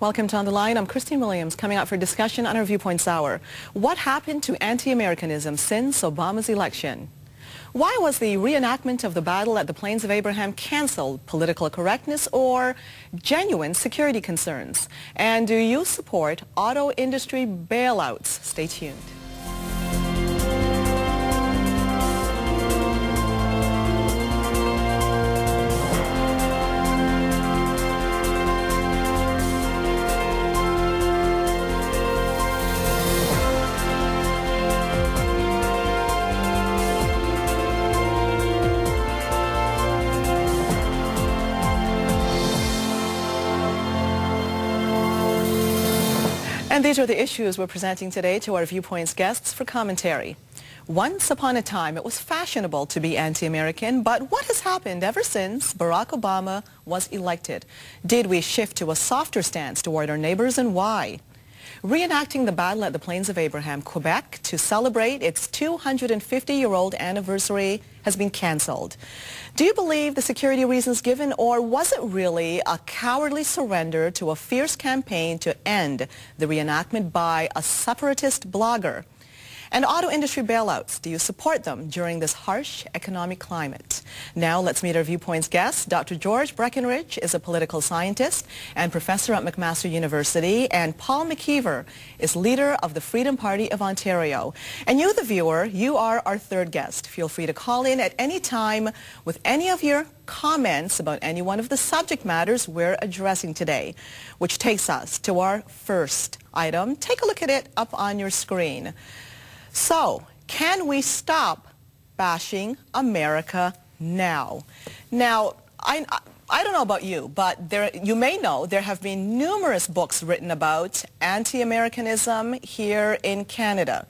Welcome to On the Line. I'm Christine Williams, coming out for discussion on our Viewpoints Hour. What happened to anti-Americanism since Obama's election? Why was the reenactment of the battle at the Plains of Abraham canceled? Political correctness or genuine security concerns? And do you support auto industry bailouts? Stay tuned. And these are the issues we're presenting today to our Viewpoints guests for commentary. Once upon a time, it was fashionable to be anti-American, but what has happened ever since Barack Obama was elected? Did we shift to a softer stance toward our neighbors, and why? Reenacting the battle at the Plains of Abraham, Quebec, to celebrate its 250-year-old anniversary has been canceled. Do you believe the security reasons given, or was it really a cowardly surrender to a fierce campaign to end the reenactment by a separatist blogger? And auto industry bailouts, do you support them during this harsh economic climate? Now let's meet our Viewpoints guest. Dr. George Breckenridge is a political scientist and professor at McMaster University, and Paul McKeever is leader of the Freedom Party of Ontario. And you, the viewer, you are our third guest. Feel free to call in at any time with any of your comments about any one of the subject matters we're addressing today, which takes us to our first item. Take a look at it up on your screen. So, can we stop bashing America now? Now, I don't know about you, but you may know there have been numerous books written about anti-Americanism here in Canada.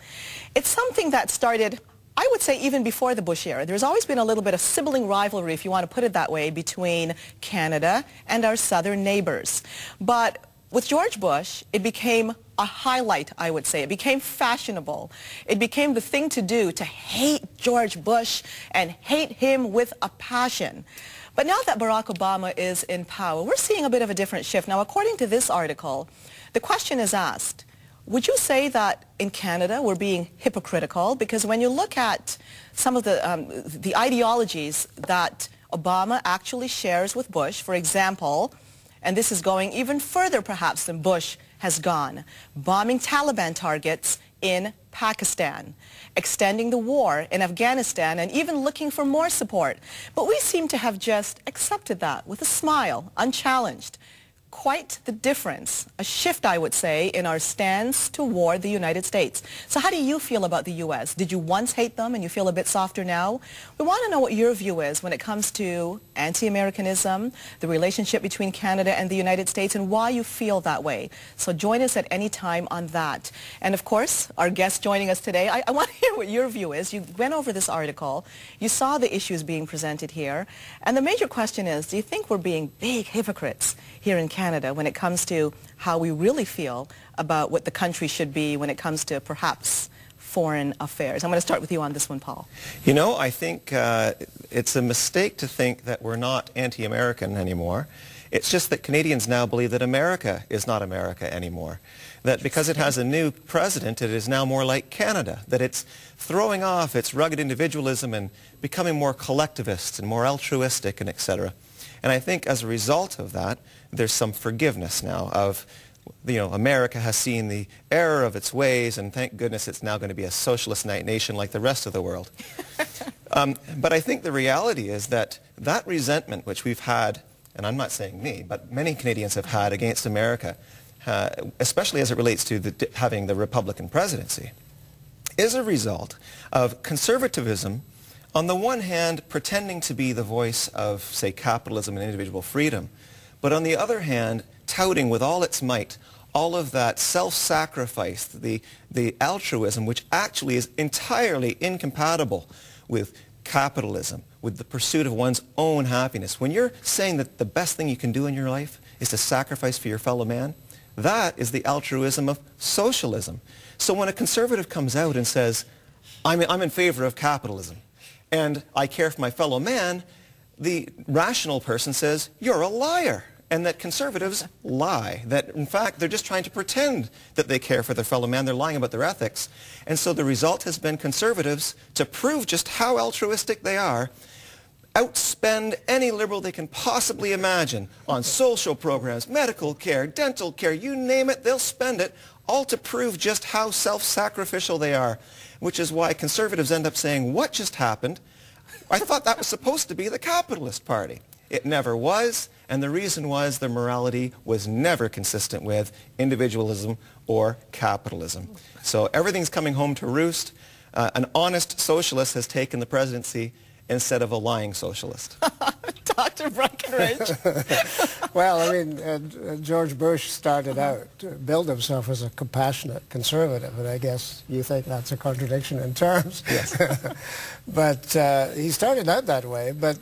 It's something that started, I would say, even before the Bush era. There's always been a little bit of sibling rivalry, if you want to put it that way, between Canada and our southern neighbors. But with George Bush, it became a highlight, I would say. It became fashionable. It became the thing to do, to hate George Bush and hate him with a passion. But now that Barack Obama is in power, we're seeing a bit of a different shift. Now, according to this article, the question is asked, would you say that in Canada we're being hypocritical? Because when you look at some of the ideologies that Obama actually shares with Bush, for example, and this is going even further perhaps than Bush has gone, bombing Taliban targets in Pakistan, extending the war in Afghanistan, and even looking for more support. But we seem to have just accepted that with a smile, unchallenged. Quite the difference, a shift, I would say, in our stance toward the United States. So how do you feel about the U.S.? Did you once hate them and you feel a bit softer now? We want to know what your view is when it comes to anti-Americanism, the relationship between Canada and the United States, and why you feel that way. So join us at any time on that. And of course, our guest joining us today, I want to hear what your view is. You went over this article, you saw the issues being presented here, and the major question is, do you think we're being big hypocrites here in Canada when it comes to how we really feel about what the country should be when it comes to perhaps foreign affairs? I'm going to start with you on this one, Paul. You know, I think it's a mistake to think that we're not anti-American anymore. It's just that Canadians now believe that America is not America anymore. That because it has a new president, it is now more like Canada. That it's throwing off its rugged individualism and becoming more collectivist and more altruistic and etc. And I think as a result of that, there's some forgiveness now of, you know, America has seen the error of its ways, and thank goodness it's now going to be a socialist nation like the rest of the world. But I think the reality is that that resentment which we've had, and I'm not saying me, but many Canadians have had against America, especially as it relates to having the Republican presidency, is a result of conservativism, on the one hand, pretending to be the voice of, say, capitalism and individual freedom, but on the other hand, touting with all its might all of that self-sacrifice, the altruism, which actually is entirely incompatible with capitalism, with the pursuit of one's own happiness. When you're saying that the best thing you can do in your life is to sacrifice for your fellow man, that is the altruism of socialism. So when a conservative comes out and says, I'm in favor of capitalism, and I care for my fellow man, the rational person says, you're a liar. and that conservatives lie, that in fact they're just trying to pretend that they care for their fellow man. They're lying about their ethics. And so the result has been conservatives, to prove just how altruistic they are, outspend any liberal they can possibly imagine on social programs, medical care, dental care, you name it, they'll spend it, all to prove just how self-sacrificial they are, which is why conservatives end up saying, what just happened? I thought that was supposed to be the capitalist party. It never was, and the reason was their morality was never consistent with individualism or capitalism. So everything's coming home to roost. An honest socialist has taken the presidency instead of a lying socialist. Dr. Breckenridge. Well, I mean, George Bush started out, billed himself as a compassionate conservative, and I guess you think that's a contradiction in terms. Yes. But he started out that way, but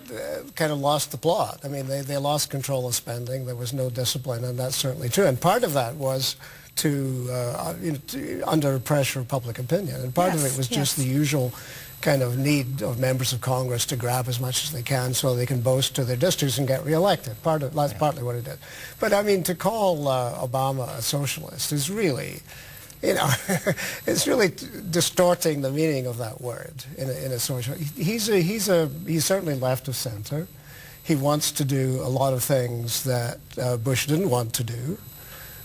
kind of lost the plot. I mean, they lost control of spending. There was no discipline, and that's certainly true. And part of that was under pressure of public opinion, and part of it was just the usual kind of need of members of Congress to grab as much as they can so they can boast to their districts and get reelected. That's partly what it did. But I mean, to call Obama a socialist is really, you know, it's really distorting the meaning of that word in a social. He's certainly left of center. He wants to do a lot of things that Bush didn't want to do.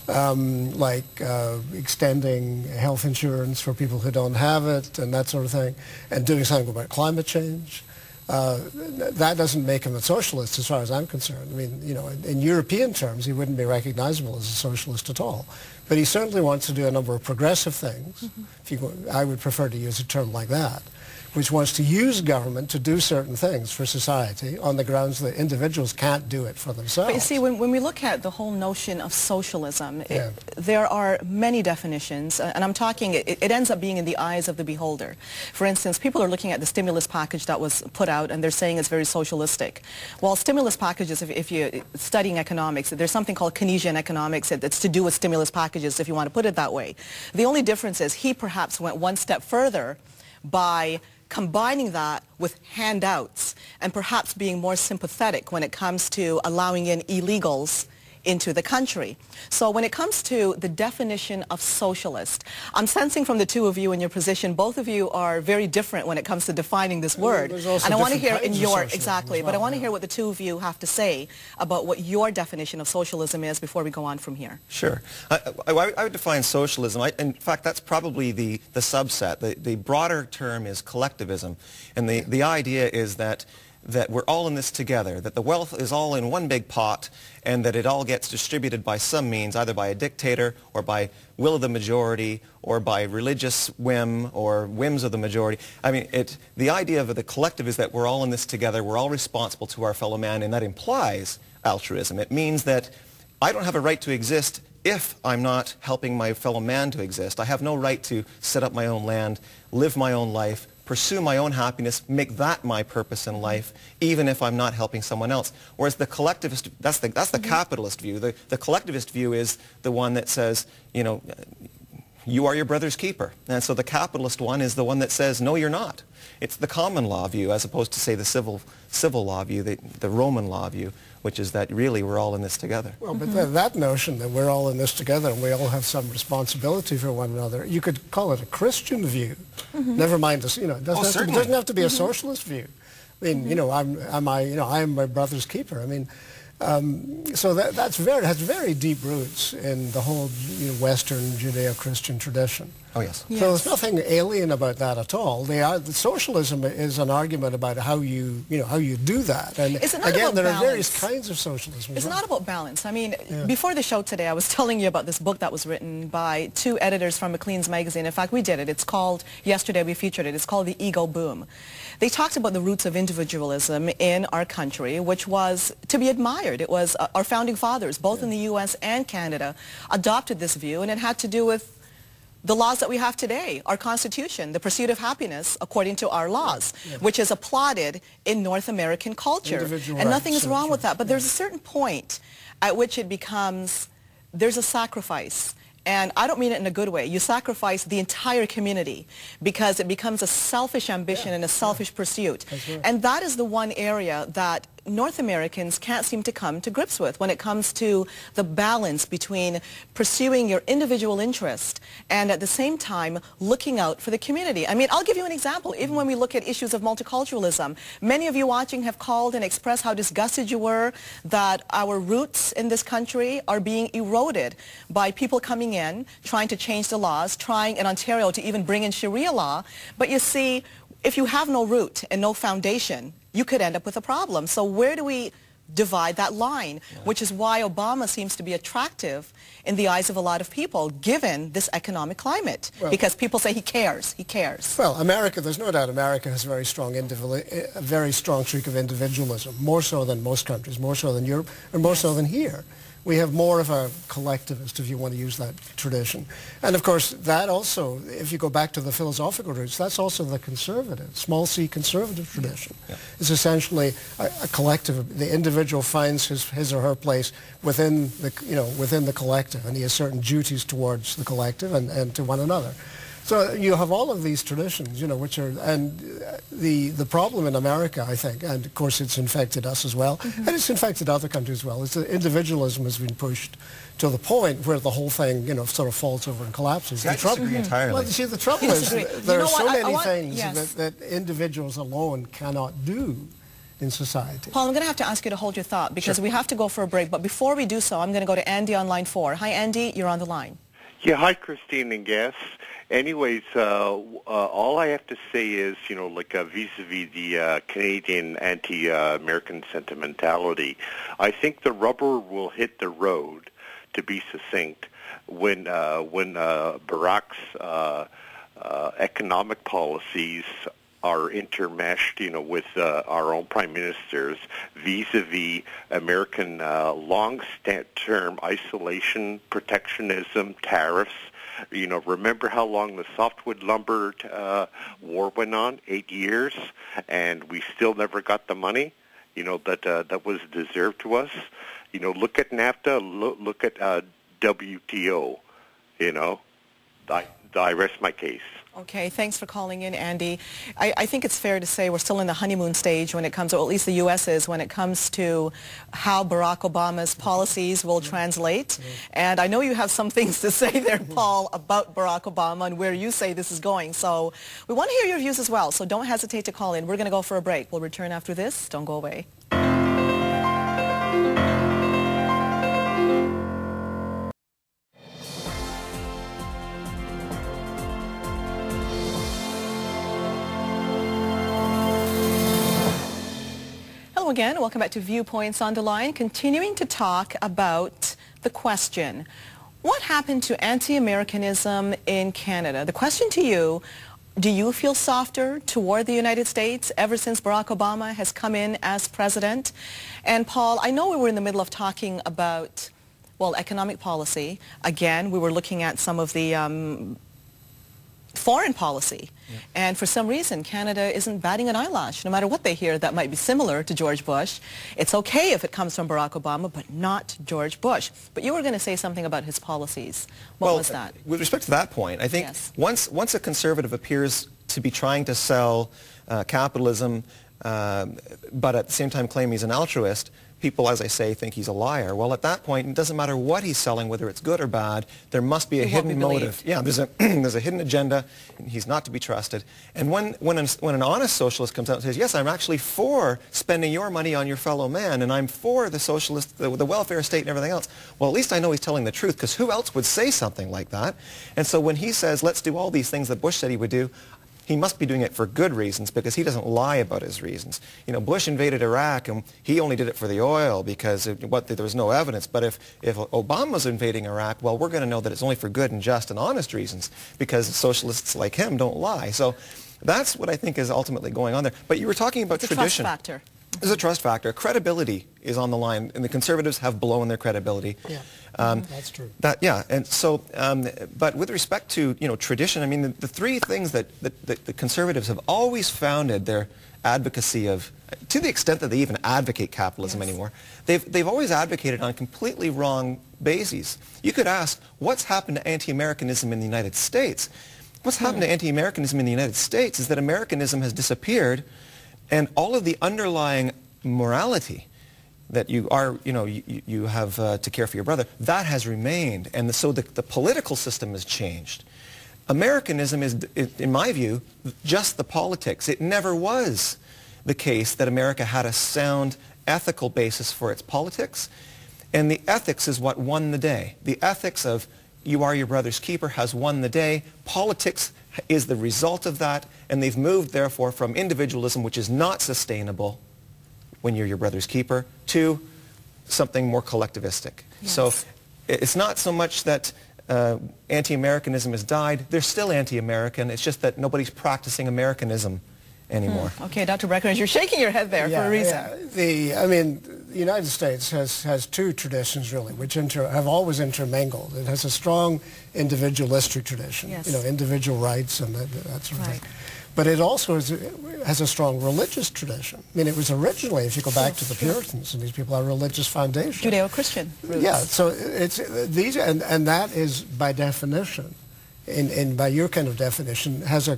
Like extending health insurance for people who don't have it and that sort of thing, and doing something about climate change. That doesn't make him a socialist as far as I'm concerned. I mean, you know, in European terms, he wouldn't be recognizable as a socialist at all. But he certainly wants to do a number of progressive things. I would prefer to use a term like that, which wants to use government to do certain things for society on the grounds that individuals can't do it for themselves. But you see, when we look at the whole notion of socialism, there are many definitions, and I'm talking, it ends up being in the eyes of the beholder. For instance, people are looking at the stimulus package that was put out, and they're saying it's very socialistic. Well, stimulus packages, if you're studying economics, there's something called Keynesian economics. It's to do with stimulus packages, if you want to put it that way. The only difference is he perhaps went one step further by combining that with handouts and perhaps being more sympathetic when it comes to allowing in illegals into the country. So when it comes to the definition of socialist, I'm sensing from the two of you in your position, both of you are very different when it comes to defining this word. And I want to hear in your, exactly, but I want to hear what the two of you have to say about what your definition of socialism is before we go on from here. Sure. I would define socialism, in fact, that's probably the subset. The broader term is collectivism, and the idea is that we're all in this together, that the wealth is all in one big pot, and that it all gets distributed by some means, either by a dictator or by will of the majority or by religious whim or whims of the majority. I mean, the idea of the collective is that we're all in this together, we're all responsible to our fellow man, and that implies altruism. It means that I don't have a right to exist if I'm not helping my fellow man to exist. I have no right to set up my own land, live my own life, pursue my own happiness, make that my purpose in life, even if I'm not helping someone else. Whereas the collectivist, that's the capitalist view. The collectivist view is the one that says, you know, you are your brother's keeper. And so the capitalist one is the one that says, no, you're not. It's the common law view, as opposed to, say, the civil law view, the Roman law view, which is that really we're all in this together. Well, but that notion that we're all in this together and we all have some responsibility for one another, you could call it a Christian view. Never mind this, you know, it doesn't have to be a socialist view. I mean, you know, I am my brother's keeper. I mean, so that has very deep roots in the whole Western Judeo-Christian tradition. Oh yes. So there's nothing alien about that at all. The socialism is an argument about how you do that. And again, there are various kinds of socialism. It's not about balance. I mean, before the show today, I was telling you about this book that was written by two editors from Maclean's magazine. In fact, we did it. It's called, yesterday we featured it, it's called The Ego Boom. They talked about the roots of individualism in our country, which was to be admired. It was our founding fathers, both in the U.S. and Canada, adopted this view, and it had to do with the laws that we have today, our Constitution, the pursuit of happiness according to our laws, which is applauded in North American culture. And nothing is wrong with that. But there's a certain point at which it becomes, there's a sacrifice. And I don't mean it in a good way. You sacrifice the entire community because it becomes a selfish ambition and a selfish pursuit. And that is the one area that North Americans can't seem to come to grips with when it comes to the balance between pursuing your individual interest and at the same time looking out for the community. I mean, I'll give you an example. Even when we look at issues of multiculturalism, many of you watching have called and expressed how disgusted you were that our roots in this country are being eroded by people coming in, trying to change the laws, trying in Ontario to even bring in Sharia law. But you see, if you have no root and no foundation, you could end up with a problem. So where do we divide that line, which is why Obama seems to be attractive in the eyes of a lot of people, given this economic climate, because people say he cares. Well, America, there's no doubt America has a very strong streak of individualism, more so than most countries, more so than Europe, and more so than here. We have more of a collectivist, if you want to use that tradition. And of course, that also, if you go back to the philosophical roots, that's also the conservative, small c conservative tradition. It's essentially a collective. The individual finds his or her place within the collective, and he has certain duties towards the collective and to one another. So you have all of these traditions, which are, and the problem in America, I think, and of course it's infected us as well, and it's infected other countries as well, is that individualism has been pushed to the point where the whole thing, sort of falls over and collapses. I disagree entirely. Well, see, the trouble is there are so many things that individuals alone cannot do in society. Paul, I'm going to have to ask you to hold your thought because we have to go for a break. But before we do so, I'm going to go to Andy on line 4. Hi, Andy. You're on the line. Yeah, hi, Christine and guests. Anyways, all I have to say is, vis-a-vis the Canadian anti-American sentimentality, I think the rubber will hit the road, to be succinct, when Barack's economic policies are intermeshed, with our own prime ministers vis-a-vis American long-term isolation, protectionism, tariffs. Remember how long the softwood lumber war went on? 8 years, and we still never got the money, that was deserved to us. Look at NAFTA, look at WTO, I rest my case. Okay, thanks for calling in, Andy. I think it's fair to say we're still in the honeymoon stage when it comes, or at least the U.S. is, when it comes to how Barack Obama's policies will translate. And I know you have some things to say there, Paul, about Barack Obama and where you say this is going. So we want to hear your views as well, so don't hesitate to call in. We're going to go for a break. We'll return after this. Don't go away. Hello again. Welcome back to Viewpoints on the Line, continuing to talk about the question, what happened to anti-Americanism in Canada? The question to you, do you feel softer toward the United States ever since Barack Obama has come in as president? And Paul, I know we were in the middle of talking about, economic policy. Again, we were looking at some of the foreign policy. And for some reason, Canada isn't batting an eyelash. No matter what they hear that might be similar to George Bush, it's okay if it comes from Barack Obama, but not George Bush. But you were going to say something about his policies. What was that? With respect to that point, I think once a conservative appears to be trying to sell capitalism, but at the same time claim he's an altruist, people, as I say, think he's a liar. Well, at that point, it doesn't matter what he's selling, whether it's good or bad, there must be a hidden motive. Yeah, there's a hidden agenda, and he's not to be trusted. And when an honest socialist comes out and says, yes, I'm actually for spending your money on your fellow man, and I'm for the socialist, the welfare state and everything else, well, at least I know he's telling the truth, because who else would say something like that? And so when he says, let's do all these things that Bush said he would do, he must be doing it for good reasons because he doesn't lie about his reasons. Bush invaded Iraq and he only did it for the oil because there was no evidence. But if Obama's invading Iraq, well, we're going to know that it's only for good and just and honest reasons because socialists like him don't lie. So that's what I think is ultimately going on there. But you were talking about tradition. Trust factor. There's a trust factor. Credibility is on the line, and the conservatives have blown their credibility. Yeah, that's true. And so, but with respect to tradition, I mean the three things that the conservatives have always founded their advocacy of, to the extent that they even advocate capitalism anymore, they've always advocated on completely wrong bases. You could ask, what's happened to anti-Americanism in the United States? What's happened to anti-Americanism in the United States is that Americanism has disappeared. And all of the underlying morality, that you are, you have to care for your brother, that has remained. And so the political system has changed. Americanism is, in my view, just the politics. It never was the case that America had a sound ethical basis for its politics. And the ethics is what won the day. The ethics of you are your brother's keeper has won the day. Politics is the result of that. And they've moved, therefore, from individualism, which is not sustainable when you're your brother's keeper, to something more collectivistic. Yes. So it's not so much that anti-Americanism has died. They're still anti-American. It's just that nobody's practicing Americanism anymore. Okay, Dr. Breckenridge, you're shaking your head there for a reason. I mean, the United States has two traditions, really, which have always intermingled. It has a strong individualistic tradition, individual rights and that sort of thing. But it also has a strong religious tradition. I mean, it was originally, if you go back to the Puritans, and these people are religious foundation. Judeo-Christian roots. Yeah, so it's these, and that is by definition, by your kind of definition, has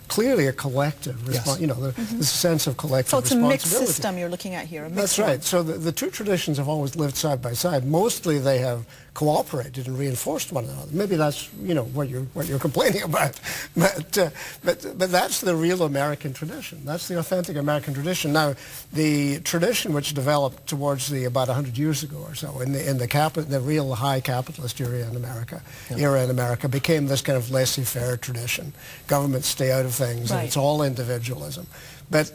clearly a collective response. There's a sense of collective responsibility. So it's a mixed system you're looking at here. That's right. So the two traditions have always lived side by side. Mostly they have cooperated and reinforced one another. Maybe that's what you're complaining about, but that's the real American tradition. That's the authentic American tradition. Now, the tradition which developed towards about 100 years ago or so in the real high capitalist era in America, became this kind of laissez-faire tradition. Governments stay out of things, and it's all individualism. But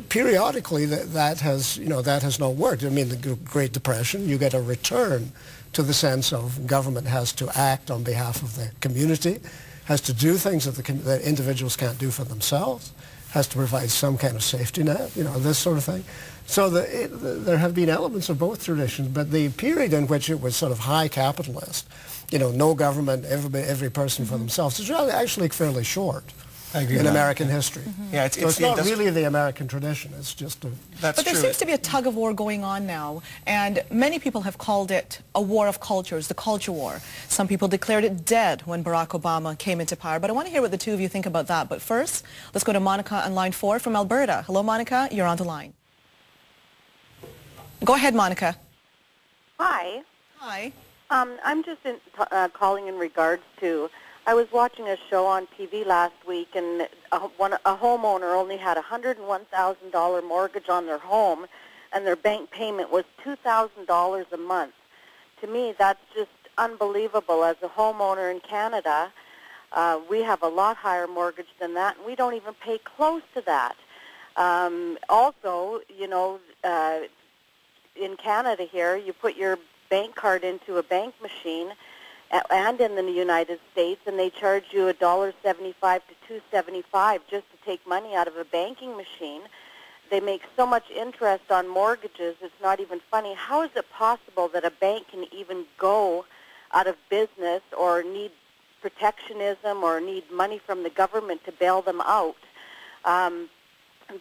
periodically that has not worked. I mean, the Great Depression, you get a return to the sense of government has to act on behalf of the community, has to do things that individuals can't do for themselves, has to provide some kind of safety net, this sort of thing. So there have been elements of both traditions, but the period in which it was sort of high capitalist, no government, every person for themselves, is actually fairly short. In American history. Yeah, it's not really the American tradition. It's just But there seems to be a tug of war going on now, and many people have called it a war of cultures, the culture war. Some people declared it dead when Barack Obama came into power, but I want to hear what the two of you think about that. But first, let's go to Monica on line 4 from Alberta. Hello, Monica. You're on the line. Go ahead, Monica. Hi. Hi. I'm just calling in regards to, I was watching a show on TV last week, and a homeowner only had a $101,000 mortgage on their home, and their bank payment was $2,000 a month. To me, that's just unbelievable. As a homeowner in Canada, we have a lot higher mortgage than that, and we don't even pay close to that. Also, in Canada here, you put your bank card into a bank machine, and in the United States, and they charge you $1.75 to $2.75 just to take money out of a banking machine. They make so much interest on mortgages, it's not even funny. How is it possible that a bank can even go out of business or need protectionism or need money from the government to bail them out? And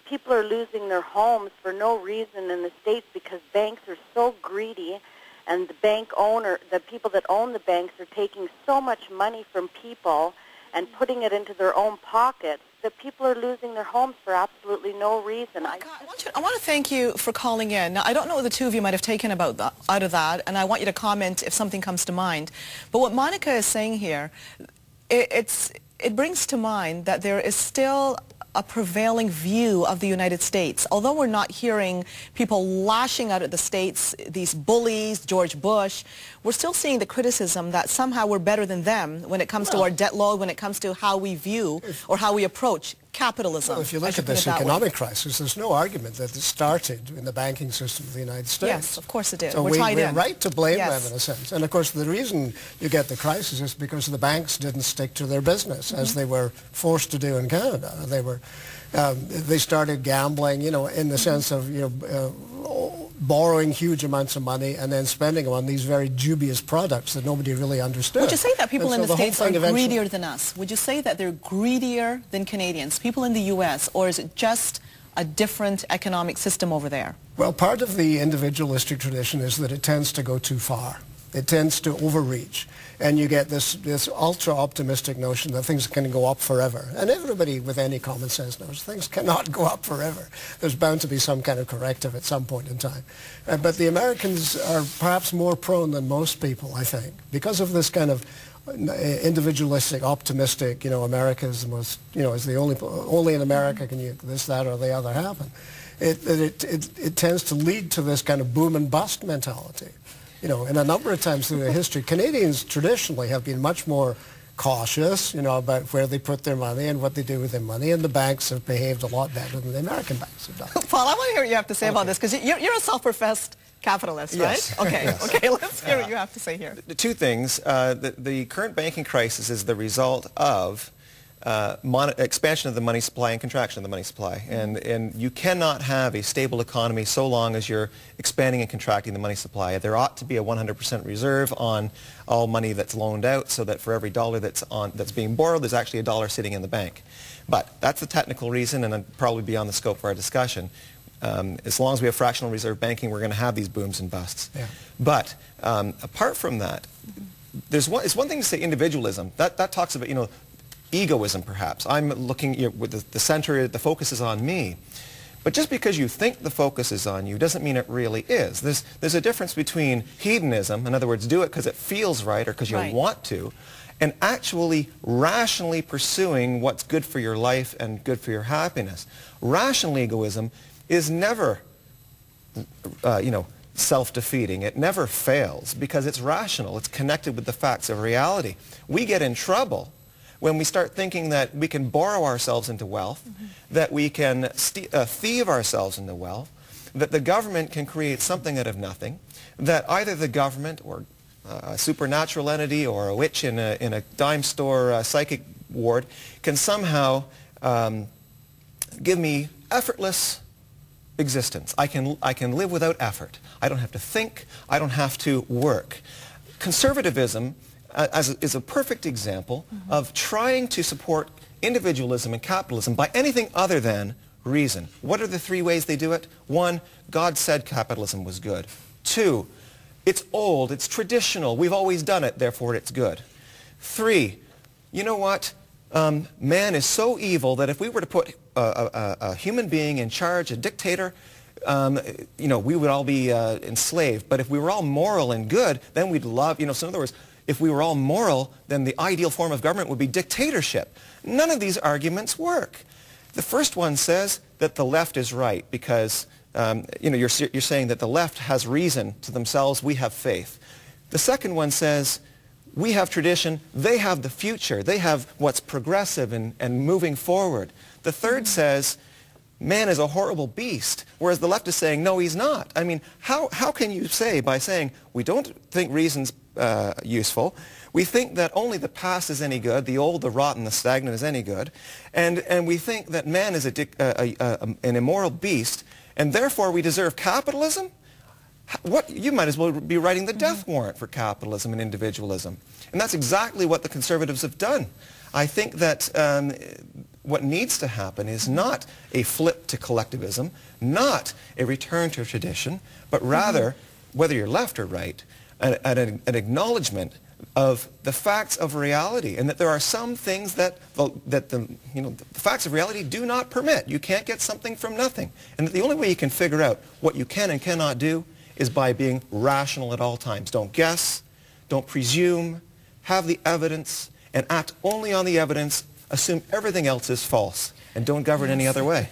people are losing their homes for no reason in the States because banks are so greedy. And the people that own the banks are taking so much money from people and putting it into their own pockets that people are losing their homes for absolutely no reason. I want to thank you for calling in. Now, I don't know what the two of you might have taken out of that, and I want you to comment if something comes to mind. But what Monica is saying here, it brings to mind that there is still a prevailing view of the United States. Although we're not hearing people lashing out at the states, these bullies, George Bush, we're still seeing the criticism that somehow we're better than them when it comes to our debt load, when it comes to how we view or how we approach capitalism. Well, if you look at this economic crisis, there's no argument that it started in the banking system of the United States. Yes, of course it did. So we're right to blame them in a sense. And of course the reason you get the crisis is because the banks didn't stick to their business as they were forced to do in Canada. They started gambling, in the sense of borrowing huge amounts of money and then spending them on these very dubious products that nobody really understood. Would you say that people in the States are greedier than us? Would you say that they're greedier than Canadians, people in the U.S., or is it just a different economic system over there? Well, part of the individualistic tradition is that it tends to go too far. It tends to overreach. And you get this ultra-optimistic notion that things can go up forever. And everybody with any common sense knows things cannot go up forever. There's bound to be some kind of corrective at some point in time. But the Americans are perhaps more prone than most people, I think, because of this kind of individualistic, optimistic, America's most, is the only in America can you this, that, or the other happen. It tends to lead to this kind of boom and bust mentality. And a number of times through the history, Canadians traditionally have been much more cautious, about where they put their money and what they do with their money, and the banks have behaved a lot better than the American banks have done. Paul, I want to hear what you have to say about this, because you're a self-professed capitalist, right? Yes. Okay, Yes. Okay, let's hear what you have to say here. Two things. The current banking crisis is the result of expansion of the money supply and contraction of the money supply. And you cannot have a stable economy so long as you're expanding and contracting the money supply. There ought to be a 100% reserve on all money that's loaned out, so that for every dollar that's being borrowed, there's actually a dollar sitting in the bank. But that's the technical reason, and it'd probably beyond the scope of our discussion. As long as we have fractional reserve banking, we're going to have these booms and busts. Yeah. But apart from that, it's one thing to say individualism. That talks about, egoism, perhaps. I'm looking with the center, the focus is on me. But just because you think the focus is on you doesn't mean it really is. There's a difference between hedonism, in other words, do it because it feels right or because you want to, and actually rationally pursuing what's good for your life and good for your happiness. Rational egoism is never, self-defeating. It never fails because it's rational. It's connected with the facts of reality. We get in trouble when we start thinking that we can borrow ourselves into wealth, that we can thieve ourselves into wealth, that the government can create something out of nothing, that either the government or a supernatural entity or a witch in a dime store psychic ward can somehow give me effortless existence. I can live without effort. I don't have to think. I don't have to work. Conservativism is a perfect example of trying to support individualism and capitalism by anything other than reason. What are the three ways they do it? One, God said capitalism was good. Two, it's old, it's traditional, we've always done it, therefore it's good. Three, you know what? Man is so evil that if we were to put a human being in charge, a dictator, we would all be enslaved. But if we were all moral and good, then we'd love, so in other words, if we were all moral, then the ideal form of government would be dictatorship. None of these arguments work. The first one says that the left is right because, you're saying that the left has reason to themselves, we have faith. The second one says we have tradition, they have the future, they have what's progressive and moving forward. The third says man is a horrible beast, whereas the left is saying, no, he's not. I mean, how can you say, by saying we don't think reason's useful, we think that only the past is any good, the old, the rotten, the stagnant is any good, and we think that man is an immoral beast, and therefore we deserve capitalism? You might as well be writing the death warrant for capitalism and individualism. And that's exactly what the conservatives have done. I think that what needs to happen is not a flip to collectivism, not a return to tradition, but rather, whether you're left or right, an acknowledgement of the facts of reality, and that there are some things that the facts of reality do not permit. You can't get something from nothing. And that the only way you can figure out what you can and cannot do is by being rational at all times. Don't guess, don't presume, have the evidence, and act only on the evidence, assume everything else is false, and don't govern any other way.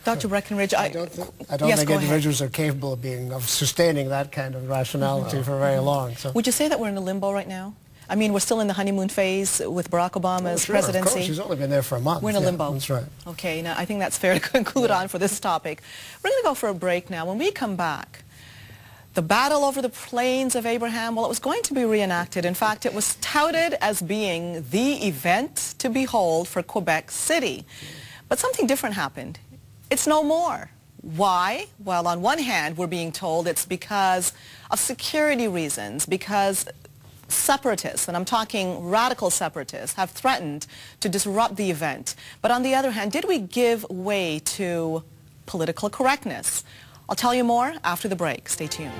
Dr. Breckenridge, I don't think individuals are capable of sustaining that kind of rationality for very long. So. Would you say that we're in a limbo right now? I mean, we're still in the honeymoon phase with Barack Obama's presidency. Of course, he's only been there for a month. We're in a limbo. That's right. Okay, now I think that's fair to conclude on for this topic. We're going to go for a break now. When we come back, the battle over the plains of Abraham, well, it was going to be reenacted. In fact, it was touted as being the event to behold for Quebec City. But something different happened. It's no more. Why? Well, on one hand, we're being told it's because of security reasons, because separatists, and I'm talking radical separatists, have threatened to disrupt the event. But on the other hand, did we give way to political correctness? I'll tell you more after the break. Stay tuned.